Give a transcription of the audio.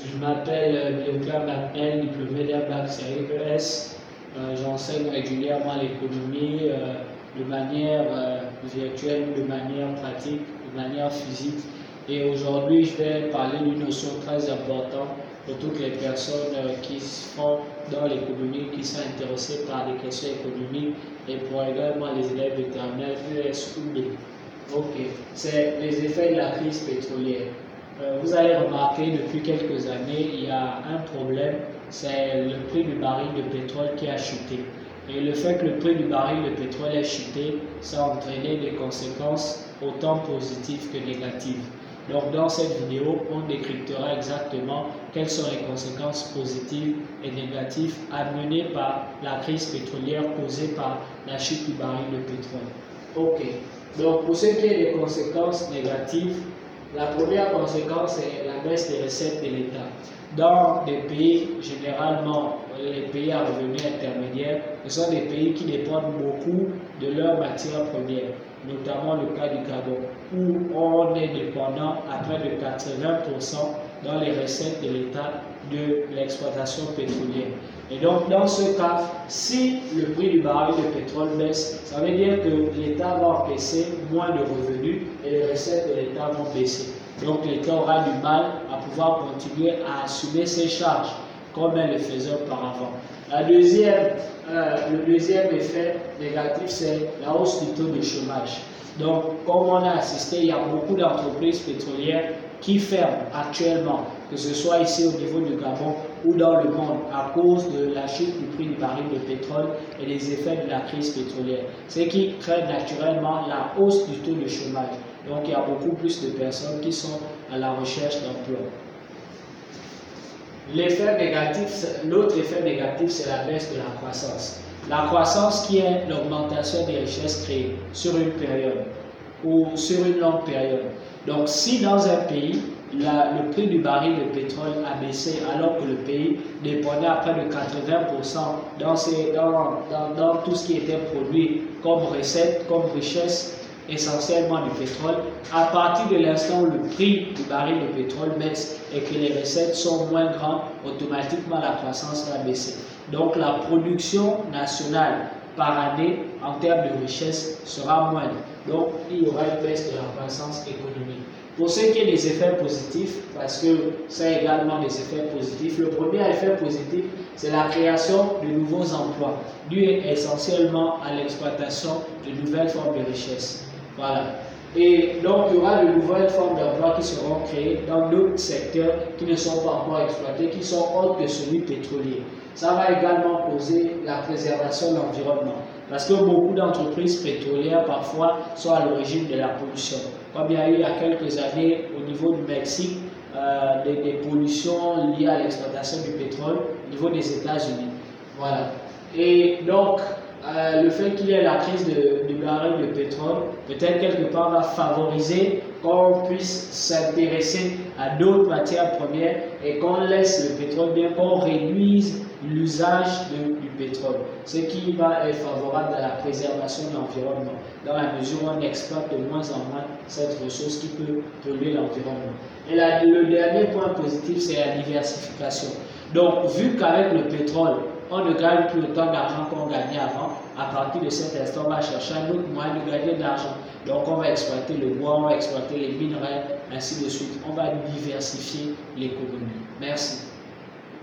Je m'appelle Bioclair Magnel, diplômé d'un bac série ES. J'enseigne régulièrement l'économie de manière virtuelle, de manière pratique, de manière physique. Et aujourd'hui, je vais parler d'une notion très importante pour toutes les personnes qui font dans l'économie, qui sont intéressées par des questions économiques et pour également les élèves de terminale ES ou B. Ok, c'est les effets de la crise pétrolière. Vous allez remarquer depuis quelques années, il y a un problème, c'est le prix du baril de pétrole qui a chuté. Et le fait que le prix du baril de pétrole ait chuté, ça a entraîné des conséquences autant positives que négatives. Donc dans cette vidéo, on décryptera exactement quelles sont les conséquences positives et négatives amenées par la crise pétrolière causée par la chute du baril de pétrole. Ok, donc pour ce qui est des conséquences négatives, la première conséquence est la baisse des recettes de l'État. Dans des pays, généralement, les pays à revenus intermédiaires, ce sont des pays qui dépendent beaucoup de leurs matières premières, notamment le cas du Gabon, où on est dépendant à près de 80% dans les recettes de l'État de l'exploitation pétrolière. Et donc, dans ce cas, si le prix du baril de pétrole baisse, ça veut dire que l'État va encaisser moins de revenus et les recettes de l'État vont baisser. Donc, l'État aura du mal à pouvoir continuer à assumer ses charges comme elle le faisait auparavant. Le deuxième effet négatif, c'est la hausse du taux de chômage. Donc, comme on a assisté, il y a beaucoup d'entreprises pétrolières qui ferment actuellement, que ce soit ici au niveau du Gabon ou dans le monde, à cause de la chute du prix du baril de pétrole et des effets de la crise pétrolière. Ce qui crée naturellement la hausse du taux de chômage. Donc, il y a beaucoup plus de personnes qui sont à la recherche d'emploi. L'autre effet négatif, c'est la baisse de la croissance. La croissance qui est l'augmentation des richesses créées sur une période ou sur une longue période. Donc, si dans un pays, le prix du baril de pétrole a baissé alors que le pays dépendait à près de 80% dans tout ce qui était produit comme recette, comme richesse, essentiellement du pétrole, à partir de l'instant où le prix du baril de pétrole baisse et que les recettes sont moins grandes, automatiquement la croissance va baisser. Donc la production nationale par année en termes de richesse sera moindre. Donc il y aura une baisse de la croissance économique. Pour ce qui est des effets positifs, parce que ça a également des effets positifs, le premier effet positif, c'est la création de nouveaux emplois, dû essentiellement à l'exploitation de nouvelles formes de richesse. Voilà. Et donc, il y aura de nouvelles formes d'emplois qui seront créées dans d'autres secteurs qui ne sont pas encore exploités, qui sont autres que celui pétrolier. Ça va également causer la préservation de l'environnement. Parce que beaucoup d'entreprises pétrolières, parfois, sont à l'origine de la pollution. Comme il y a eu il y a quelques années, au niveau du Mexique, des pollutions liées à l'exploitation du pétrole au niveau des États-Unis. Voilà. Et donc, le fait qu'il y ait la crise du baril de pétrole, peut-être quelque part va favoriser qu'on puisse s'intéresser à d'autres matières premières et qu'on laisse le pétrole, bien qu'on réduise l'usage du pétrole, ce qui va être favorable à la préservation de l'environnement, dans la mesure où on exploite de moins en moins cette ressource qui peut polluer l'environnement. Et le dernier point positif, c'est la diversification. Donc, vu qu'avec le pétrole, on ne gagne plus autant d'argent qu'on gagnait avant, à partir de cet instant, on va chercher un autre moyen de gagner de l'argent. Donc, on va exploiter le bois, on va exploiter les minerais, ainsi de suite. On va diversifier l'économie. Merci.